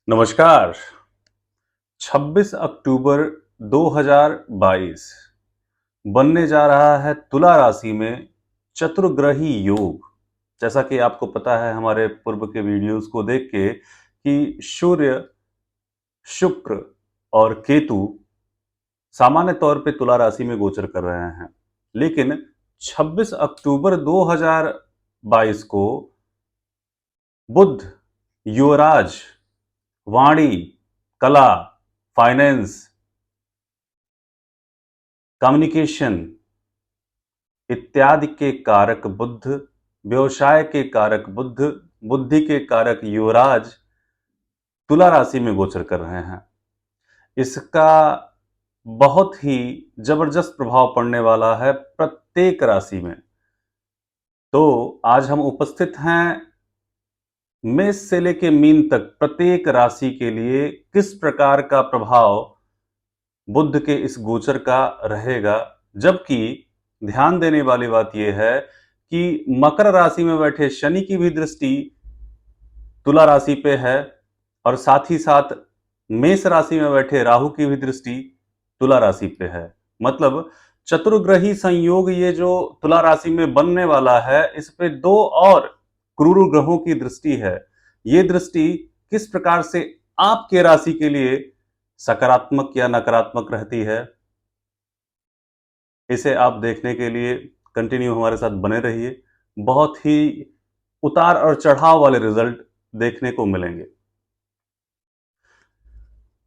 नमस्कार। 26 अक्टूबर 2022 बनने जा रहा है तुला राशि में चतुर्ग्रही योग। जैसा कि आपको पता है हमारे पूर्व के वीडियोस को देख के कि सूर्य, शुक्र और केतु सामान्य तौर पे तुला राशि में गोचर कर रहे हैं। लेकिन 26 अक्टूबर 2022 को बुध, युवराज, वाणी, कला, फाइनेंस, कम्युनिकेशन इत्यादि के कारक बुध, व्यवसाय के कारक बुध, बुद्धि के कारक युवराज तुला राशि में गोचर कर रहे हैं। इसका बहुत ही जबरदस्त प्रभाव पड़ने वाला है प्रत्येक राशि में। तो आज हम उपस्थित हैं मेष से लेके मीन तक प्रत्येक राशि के लिए किस प्रकार का प्रभाव बुध के इस गोचर का रहेगा। जबकि ध्यान देने वाली बात यह है कि मकर राशि में बैठे शनि की भी दृष्टि तुला राशि पे है और साथ ही साथ मेष राशि में बैठे राहु की भी दृष्टि तुला राशि पे है। मतलब चतुर्ग्रही संयोग ये जो तुला राशि में बनने वाला है, इस पे दो और क्रूर ग्रहों की दृष्टि है। ये दृष्टि किस प्रकार से आपके राशि के लिए सकारात्मक या नकारात्मक रहती है, इसे आप देखने के लिए कंटिन्यू हमारे साथ बने रहिए। बहुत ही उतार और चढ़ाव वाले रिजल्ट देखने को मिलेंगे।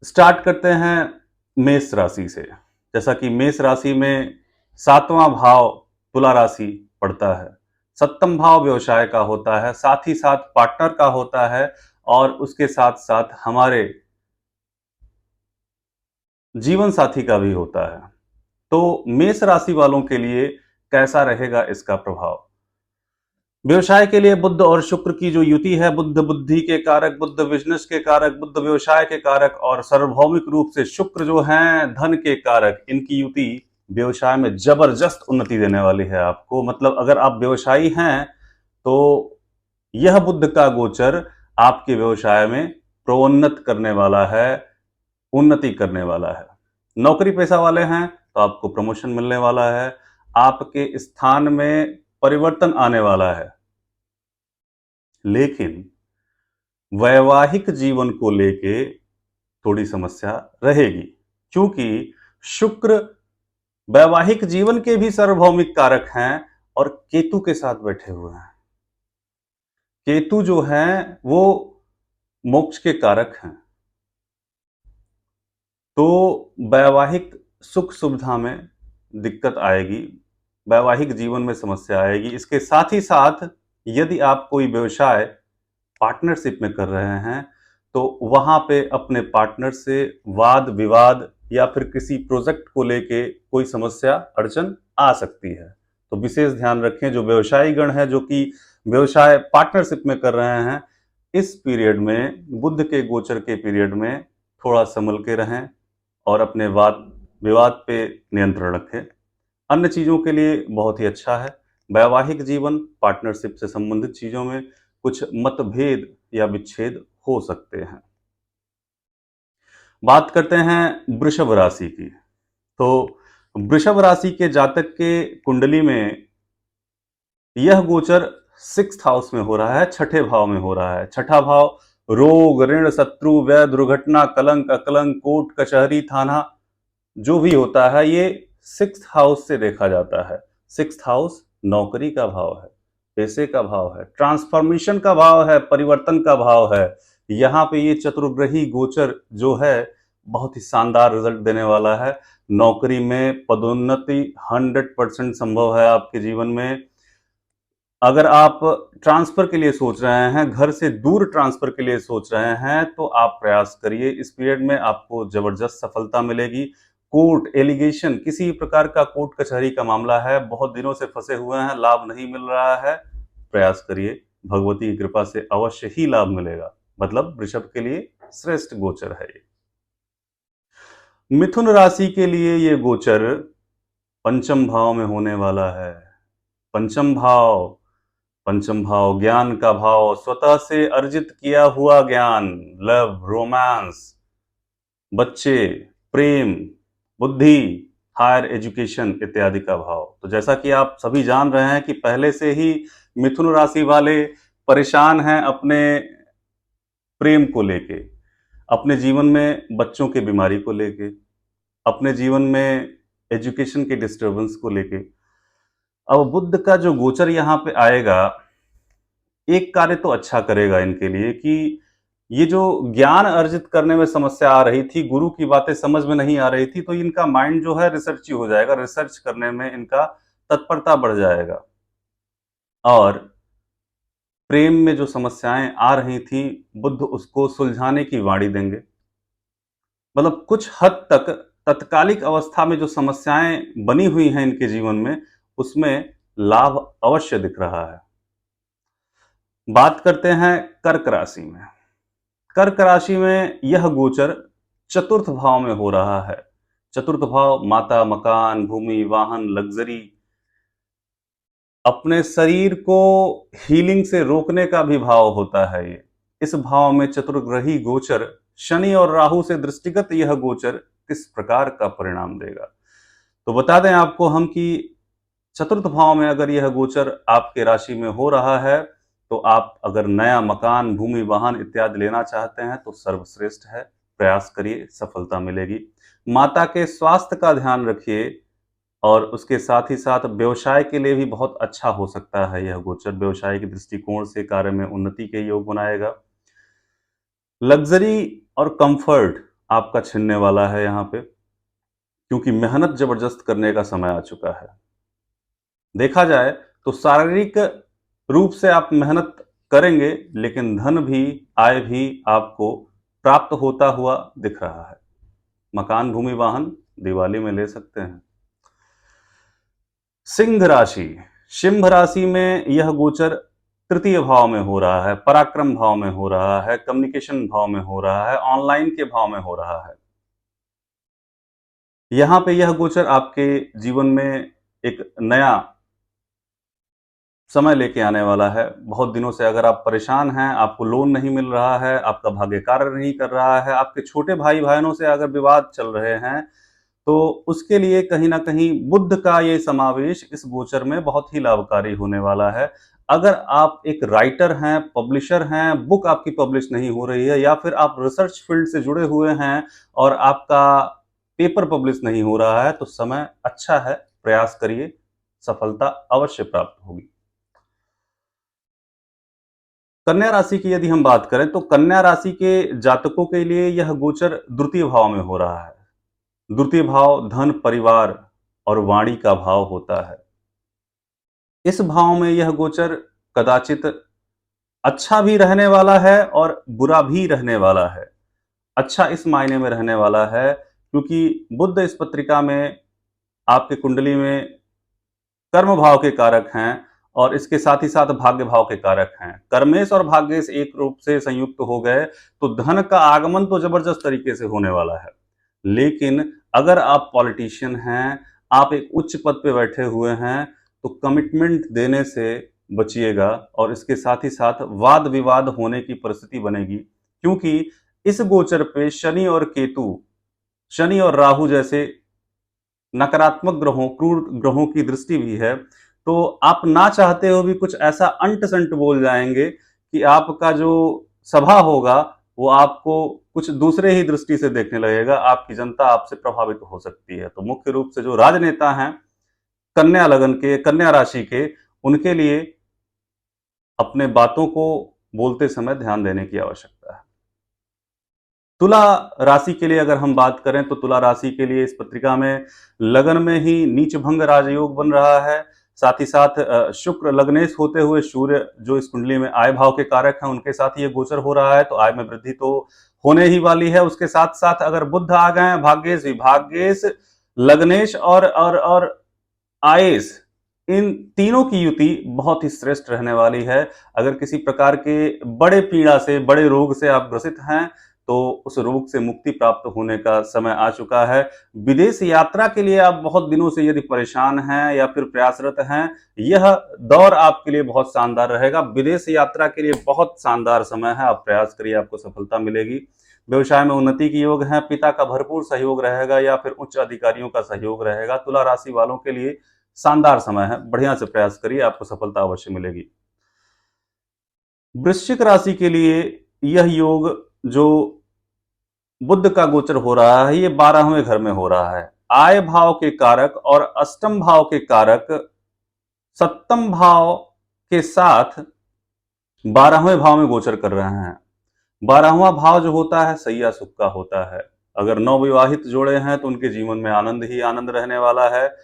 स्टार्ट करते हैं मेष राशि से। जैसा कि मेष राशि में 7वां भाव तुला राशि पड़ता है। 7वां भाव व्यवसाय का होता है, साथ ही साथ पार्टनर का होता है और उसके साथ साथ हमारे जीवन साथी का भी होता है। तो मेष राशि वालों के लिए कैसा रहेगा इसका प्रभाव। व्यवसाय के लिए बुध और शुक्र की जो युति है, बुध बुद्धि के कारक, बुध बिजनेस के कारक, बुध व्यवसाय के कारक और सार्वभौमिक रूप से शुक्र जो हैं धन के कारक, इनकी युति व्यवसाय में जबरदस्त उन्नति देने वाली है आपको। मतलब अगर आप व्यवसायी हैं तो यह बुध का गोचर आपके व्यवसाय में प्रोन्नत करने वाला है, उन्नति करने वाला है। नौकरी पेशा वाले हैं तो आपको प्रमोशन मिलने वाला है, आपके स्थान में परिवर्तन आने वाला है। लेकिन वैवाहिक जीवन को लेके थोड़ी समस्या रहेगी, क्योंकि शुक्र वैवाहिक जीवन के भी सार्वभौमिक कारक हैं और केतु के साथ बैठे हुए हैं। केतु जो हैं वो मोक्ष के कारक हैं। तो वैवाहिक सुख सुविधा में दिक्कत आएगी, वैवाहिक जीवन में समस्या आएगी। इसके साथ ही साथ यदि आप कोई व्यवसाय पार्टनरशिप में कर रहे हैं तो वहां पे अपने पार्टनर से वाद विवाद या फिर किसी प्रोजेक्ट को लेके कोई समस्या अड़चन आ सकती है। तो विशेष ध्यान रखें, जो व्यवसायी गण है जो कि व्यवसाय पार्टनरशिप में कर रहे हैं, इस पीरियड में बुध के गोचर के पीरियड में थोड़ा संभल के रहें और अपने वाद विवाद पे नियंत्रण रखें। अन्य चीज़ों के लिए बहुत ही अच्छा है। वैवाहिक जीवन, पार्टनरशिप से संबंधित चीज़ों में कुछ मतभेद या विच्छेद हो सकते हैं। बात करते हैं वृषभ राशि की। तो वृषभ राशि के जातक के कुंडली में यह गोचर 6th हाउस में हो रहा है, छठे भाव में हो रहा है। छठा भाव रोग, ऋण, शत्रु, व्यय, दुर्घटना, कलंक, अकलंक, कोर्ट कचहरी, थाना जो भी होता है, ये 6th हाउस से देखा जाता है। 6th हाउस नौकरी का भाव है, पैसे का भाव है, ट्रांसफॉर्मेशन का भाव है, परिवर्तन का भाव है। यहाँ पे ये चतुर्ग्रही गोचर जो है बहुत ही शानदार रिजल्ट देने वाला है। नौकरी में पदोन्नति 100% संभव है आपके जीवन में। अगर आप ट्रांसफर के लिए सोच रहे हैं, घर से दूर ट्रांसफर के लिए सोच रहे हैं, तो आप प्रयास करिए। इस पीरियड में आपको जबरदस्त सफलता मिलेगी। कोर्ट एलिगेशन, किसी प्रकार का कोर्ट कचहरी का मामला है, बहुत दिनों से फंसे हुए हैं, लाभ नहीं मिल रहा है, प्रयास करिए, भगवती की कृपा से अवश्य ही लाभ मिलेगा। मतलब वृषभ के लिए श्रेष्ठ गोचर है ये। मिथुन राशि के लिए ये गोचर पंचम भाव में होने वाला है। पंचम भाव पंचम भाव ज्ञान का भाव, स्वतः से अर्जित किया हुआ ज्ञान, लव, रोमांस, बच्चे, प्रेम, बुद्धि, हायर एजुकेशन इत्यादि का भाव। तो जैसा कि आप सभी जान रहे हैं कि पहले से ही मिथुन राशि वाले परेशान हैं अपने प्रेम को लेके, अपने जीवन में बच्चों की बीमारी को लेके, अपने जीवन में एजुकेशन के डिस्टर्बेंस को लेके। अब बुध का जो गोचर यहाँ पे आएगा, एक कार्य तो अच्छा करेगा इनके लिए कि ये जो ज्ञान अर्जित करने में समस्या आ रही थी, गुरु की बातें समझ में नहीं आ रही थी, तो इनका माइंड जो है रिसर्ची हो जाएगा, रिसर्च करने में इनका तत्परता बढ़ जाएगा। और प्रेम में जो समस्याएं आ रही थी, बुध उसको सुलझाने की वाणी देंगे। मतलब कुछ हद तक तत्कालिक अवस्था में जो समस्याएं बनी हुई हैं इनके जीवन में, उसमें लाभ अवश्य दिख रहा है। बात करते हैं कर्क राशि में। कर्क राशि में यह गोचर चतुर्थ भाव में हो रहा है। चतुर्थ भाव माता, मकान, भूमि, वाहन, लग्जरी, अपने शरीर को हीलिंग से रोकने का भी भाव होता है ये। इस भाव में चतुर्ग्रही गोचर शनि और राहु से दृष्टिगत यह गोचर किस प्रकार का परिणाम देगा, तो बता दें आपको हम कि चतुर्थ भाव में अगर यह गोचर आपके राशि में हो रहा है, तो आप अगर नया मकान, भूमि, वाहन इत्यादि लेना चाहते हैं तो सर्वश्रेष्ठ है, प्रयास करिए, सफलता मिलेगी। माता के स्वास्थ्य का ध्यान रखिए और उसके साथ ही साथ व्यवसाय के लिए भी बहुत अच्छा हो सकता है यह गोचर। व्यवसाय के दृष्टिकोण से कार्य में उन्नति के योग बनाएगा। लग्जरी और कंफर्ट आपका छिनने वाला है यहाँ पे, क्योंकि मेहनत जबरदस्त करने का समय आ चुका है। देखा जाए तो शारीरिक रूप से आप मेहनत करेंगे, लेकिन धन भी, आय भी आपको प्राप्त होता हुआ दिख रहा है। मकान, भूमि, वाहन दिवाली में ले सकते हैं। सिंह राशि, सिंह राशि में यह गोचर तृतीय भाव में हो रहा है, पराक्रम भाव में हो रहा है, कम्युनिकेशन भाव में हो रहा है, ऑनलाइन के भाव में हो रहा है। यहां पे यह गोचर आपके जीवन में एक नया समय लेके आने वाला है। बहुत दिनों से अगर आप परेशान हैं, आपको लोन नहीं मिल रहा है, आपका भाग्य कार्य नहीं कर रहा है, आपके छोटे भाई बहनों से अगर विवाद चल रहे हैं, तो उसके लिए कहीं न कहीं बुध का ये समावेश इस गोचर में बहुत ही लाभकारी होने वाला है। अगर आप एक राइटर हैं, पब्लिशर हैं, बुक आपकी पब्लिश नहीं हो रही है, या फिर आप रिसर्च फील्ड से जुड़े हुए हैं और आपका पेपर पब्लिश नहीं हो रहा है, तो समय अच्छा है, प्रयास करिए, सफलता अवश्य प्राप्त होगी। कन्या राशि की यदि हम बात करें, तो कन्या राशि के जातकों के लिए यह गोचर द्वितीय भाव में हो रहा है। द्वितीय भाव धन, परिवार और वाणी का भाव होता है। इस भाव में यह गोचर कदाचित अच्छा भी रहने वाला है और बुरा भी रहने वाला है। अच्छा इस मायने में रहने वाला है क्योंकि बुध इस पत्रिका में आपकी कुंडली में कर्म भाव के कारक हैं और इसके साथ ही साथ भाग्य भाव के कारक हैं। कर्मेश और भाग्येश एक रूप से संयुक्त हो गए तो धन का आगमन तो जबरदस्त तरीके से होने वाला है। लेकिन अगर आप पॉलिटिशियन हैं, आप एक उच्च पद पे बैठे हुए हैं, तो कमिटमेंट देने से बचिएगा और इसके साथ ही साथ वाद विवाद होने की परिस्थिति बनेगी, क्योंकि इस गोचर पे शनि और केतु, शनि और राहु जैसे नकारात्मक ग्रहों, क्रूर ग्रहों की दृष्टि भी है। तो आप ना चाहते हो भी कुछ ऐसा अंट संट बोल जाएंगे कि आपका जो सभा होगा वो आपको कुछ दूसरे ही दृष्टि से देखने लगेगा, आपकी जनता आपसे प्रभावित हो सकती है। तो मुख्य रूप से जो राजनेता हैं कन्या लगन के, कन्या राशि के, उनके लिए अपने बातों को बोलते समय ध्यान देने की आवश्यकता है। तुला राशि के लिए अगर हम बात करें, तो तुला राशि के लिए इस पत्रिका में लगन में ही नीच भंग राजयोग बन रहा है। साथ ही साथ शुक्र लग्नेश होते हुए सूर्य जो इस कुंडली में आय भाव के कारक हैं उनके साथ ये गोचर हो रहा है, तो आय में वृद्धि तो होने ही वाली है। उसके साथ साथ अगर बुध आ गए हैं, भाग्येश भी, भाग्येश, लग्नेश और आयेश, इन तीनों की युति बहुत ही श्रेष्ठ रहने वाली है। अगर किसी प्रकार के बड़े पीड़ा से, बड़े रोग से आप ग्रसित हैं, तो उस रोग से मुक्ति प्राप्त होने का समय आ चुका है। विदेश यात्रा के लिए आप बहुत दिनों से यदि परेशान हैं या फिर प्रयासरत हैं, यह दौर आपके लिए बहुत शानदार रहेगा। विदेश यात्रा के लिए बहुत शानदार समय है, आप प्रयास करिए, आपको सफलता मिलेगी। व्यवसाय में उन्नति के योग हैं, पिता का भरपूर सहयोग रहेगा या फिर उच्च अधिकारियों का सहयोग रहेगा। तुला राशि वालों के लिए शानदार समय है, बढ़िया से प्रयास करिए, आपको सफलता अवश्य मिलेगी। वृश्चिक राशि के लिए यह योग जो बुध का गोचर हो रहा है, ये 12वें घर में हो रहा है। आय भाव के कारक और अष्टम भाव के कारक सप्तम भाव के साथ 12वें भाव में गोचर कर रहे हैं। 12वां भाव जो होता है सैया सुख का होता है। अगर नवविवाहित जोड़े हैं तो उनके जीवन में आनंद ही आनंद रहने वाला है,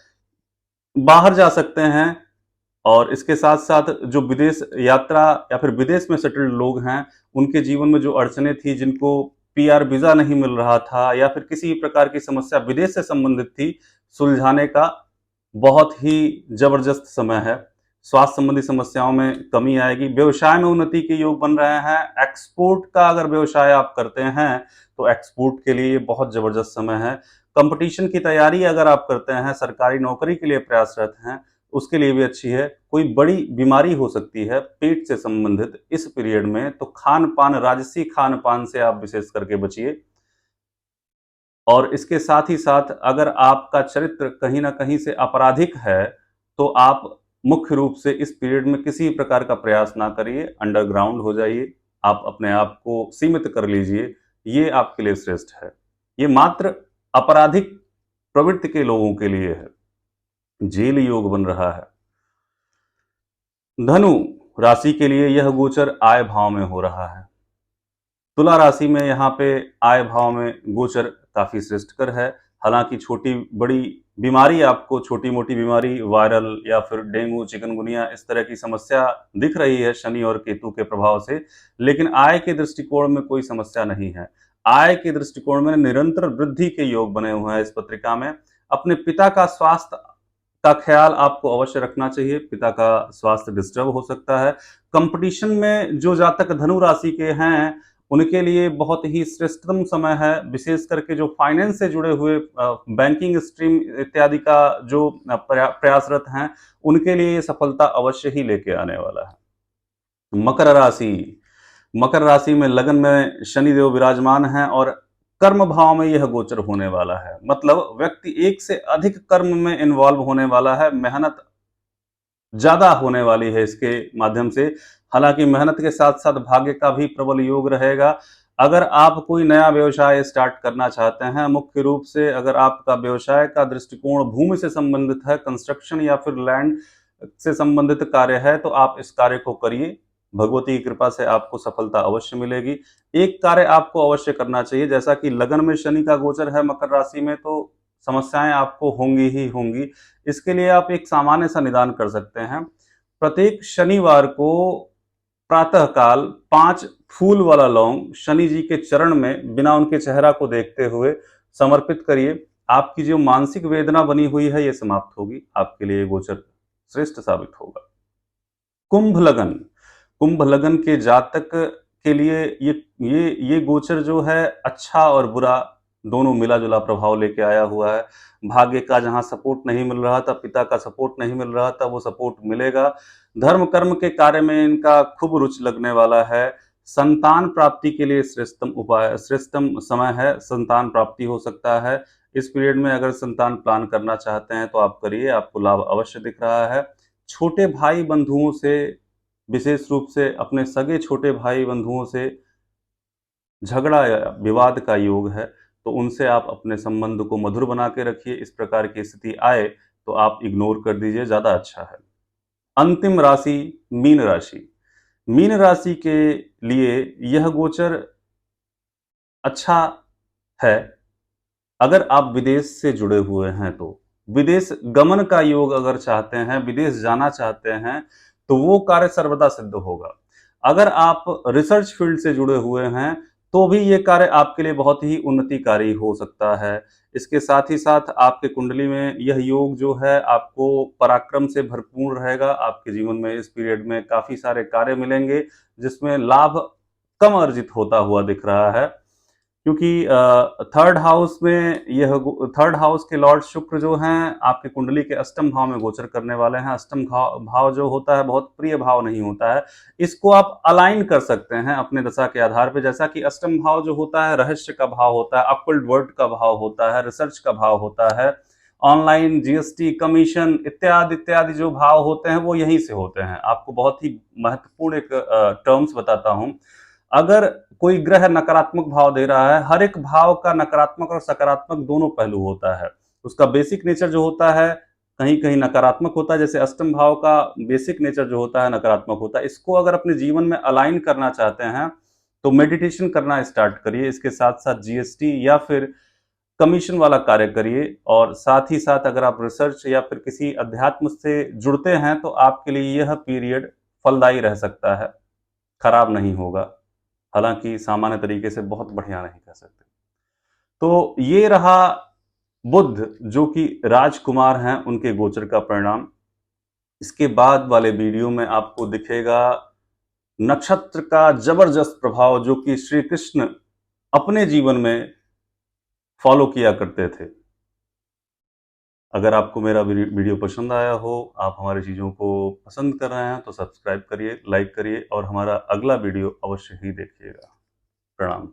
बाहर जा सकते हैं। और इसके साथ साथ जो विदेश यात्रा या फिर विदेश में सेटल्ड लोग हैं, उनके जीवन में जो अड़चने थी, जिनको पीआर वीजा नहीं मिल रहा था या फिर किसी प्रकार की समस्या विदेश से संबंधित थी, सुलझाने का बहुत ही जबरदस्त समय है। स्वास्थ्य संबंधी समस्याओं में कमी आएगी। व्यवसाय में उन्नति के योग बन रहे हैं। एक्सपोर्ट का अगर व्यवसाय आप करते हैं तो एक्सपोर्ट के लिए बहुत जबरदस्त समय है। कंपटीशन की तैयारी अगर आप करते हैं, सरकारी नौकरी के लिए प्रयासरत हैं, उसके लिए भी अच्छी है। कोई बड़ी बीमारी हो सकती है पेट से संबंधित इस पीरियड में, तो खान पान, राजसी खान पान से आप विशेष करके बचिए। और इसके साथ ही साथ अगर आपका चरित्र कहीं ना कहीं से आपराधिक है, तो आप मुख्य रूप से इस पीरियड में किसी प्रकार का प्रयास ना करिए, अंडरग्राउंड हो जाइए, आप अपने आप को सीमित कर लीजिए, ये आपके लिए श्रेष्ठ है। ये मात्र आपराधिक प्रवृत्ति के लोगों के लिए है। जेल योग बन रहा है। धनु राशि के लिए यह गोचर आय भाव में हो रहा है। तुला राशि में यहाँ पे आय भाव में गोचर काफी श्रेष्ठकर है। हालांकि छोटी बड़ी बीमारी, आपको छोटी मोटी बीमारी, वायरल या फिर डेंगू, चिकनगुनिया, इस तरह की समस्या दिख रही है शनि और केतु के प्रभाव से, लेकिन आय के दृष्टिकोण में कोई समस्या नहीं है। आय के दृष्टिकोण में निरंतर वृद्धि के योग बने हुए हैं इस पत्रिका में। अपने पिता का स्वास्थ्य का ख्याल आपको अवश्य रखना चाहिए, पिता का स्वास्थ्य डिस्टर्ब हो सकता है। कंपटीशन में जो जातक धनु राशि के हैं, उनके लिए बहुत ही श्रेष्ठतम समय है। विशेष करके जो फाइनेंस से जुड़े हुए, बैंकिंग स्ट्रीम इत्यादि का जो प्रयासरत हैं, उनके लिए ये सफलता अवश्य ही लेके आने वाला है। मकर राशि, मकर राशि में लगन में शनिदेव विराजमान हैं और कर्म भाव में यह गोचर होने वाला है। मतलब व्यक्ति एक से अधिक कर्म में इन्वॉल्व होने वाला है, मेहनत ज्यादा होने वाली है इसके माध्यम से। हालांकि मेहनत के साथ साथ भाग्य का भी प्रबल योग रहेगा। अगर आप कोई नया व्यवसाय स्टार्ट करना चाहते हैं, मुख्य रूप से अगर आपका व्यवसाय का दृष्टिकोण भूमि से संबंधित है, कंस्ट्रक्शन या फिर लैंड से संबंधित कार्य है, तो आप इस कार्य को करिए। भगवती की कृपा से आपको सफलता अवश्य मिलेगी। एक कार्य आपको अवश्य करना चाहिए, जैसा कि लगन में शनि का गोचर है मकर राशि में, तो समस्याएं आपको होंगी ही होंगी। इसके लिए आप एक सामान्य सा निदान कर सकते हैं। प्रत्येक शनिवार को प्रातःकाल 5 फूल वाला लौंग शनि जी के चरण में बिना उनके चेहरा को देखते हुए समर्पित करिए। आपकी जो मानसिक वेदना बनी हुई है, ये समाप्त होगी। आपके लिए गोचर श्रेष्ठ साबित होगा। कुंभ लगन, कुंभ लगन के जातक के लिए ये गोचर जो है अच्छा और बुरा दोनों मिला जुला प्रभाव लेके आया हुआ है। भाग्य का जहां सपोर्ट नहीं मिल रहा था, पिता का सपोर्ट नहीं मिल रहा था, वो सपोर्ट मिलेगा। धर्म कर्म के कार्य में इनका खूब रुचि लगने वाला है। संतान प्राप्ति के लिए श्रेष्ठतम उपाय, श्रेष्ठतम समय है। संतान प्राप्ति हो सकता है इस पीरियड में। अगर संतान प्लान करना चाहते हैं तो आप करिए, आपको लाभ अवश्य दिख रहा है। छोटे भाई बंधुओं से, विशेष रूप से अपने सगे छोटे भाई बंधुओं से झगड़ा या विवाद का योग है, तो उनसे आप अपने संबंध को मधुर बना के रखिए। इस प्रकार की स्थिति आए तो आप इग्नोर कर दीजिए, ज्यादा अच्छा है। अंतिम राशि मीन राशि। मीन राशि के लिए यह गोचर अच्छा है। अगर आप विदेश से जुड़े हुए हैं तो विदेश गमन का योग अगर चाहते हैं, विदेश जाना चाहते हैं, तो वो कार्य सर्वदा सिद्ध होगा। अगर आप रिसर्च फील्ड से जुड़े हुए हैं, तो भी ये कार्य आपके लिए बहुत ही उन्नतिकारी हो सकता है। इसके साथ ही साथ आपके कुंडली में यह योग जो है आपको पराक्रम से भरपूर रहेगा। आपके जीवन में इस पीरियड में काफी सारे कार्य मिलेंगे जिसमें लाभ कम अर्जित होता हुआ दिख रहा है। क्योंकि थर्ड हाउस में यह थर्ड हाउस के लॉर्ड शुक्र जो हैं आपकी कुंडली के अष्टम भाव में गोचर करने वाले हैं। अष्टम भाव जो होता है बहुत प्रिय भाव नहीं होता है। इसको आप अलाइन कर सकते हैं अपने दशा के आधार पर, जैसा कि अष्टम भाव जो होता है रहस्य का भाव होता है, अकल्ट वर्ड का भाव होता है, रिसर्च का भाव होता है, ऑनलाइन जीएसटी कमीशन इत्यादि इत्यादि जो भाव होते हैं वो यहीं से होते हैं। आपको बहुत ही महत्वपूर्ण एक टर्म्स बताता हूं। अगर कोई ग्रह नकारात्मक भाव दे रहा है, हर एक भाव का नकारात्मक और सकारात्मक दोनों पहलू होता है। उसका बेसिक नेचर जो होता है कहीं कहीं नकारात्मक होता है, जैसे अष्टम भाव का बेसिक नेचर जो होता है नकारात्मक होता है। इसको अगर अपने जीवन में अलाइन करना चाहते हैं तो मेडिटेशन करना स्टार्ट करिए, इसके साथ साथ जीएसटी या फिर कमीशन वाला कार्य करिए, और साथ ही साथ अगर आप रिसर्च या फिर किसी अध्यात्म से जुड़ते हैं तो आपके लिए यह पीरियड फलदायी रह सकता है, खराब नहीं होगा। हालांकि सामान्य तरीके से बहुत बढ़िया नहीं कह सकते। तो ये रहा बुध जो कि राजकुमार हैं उनके गोचर का परिणाम। इसके बाद वाले वीडियो में आपको दिखेगा नक्षत्र का जबरदस्त प्रभाव जो कि श्री कृष्ण अपने जीवन में फॉलो किया करते थे। अगर आपको मेरा वीडियो पसंद आया हो, आप हमारी चीज़ों को पसंद कर रहे हैं तो सब्सक्राइब करिए, लाइक करिए और हमारा अगला वीडियो अवश्य ही देखिएगा। प्रणाम।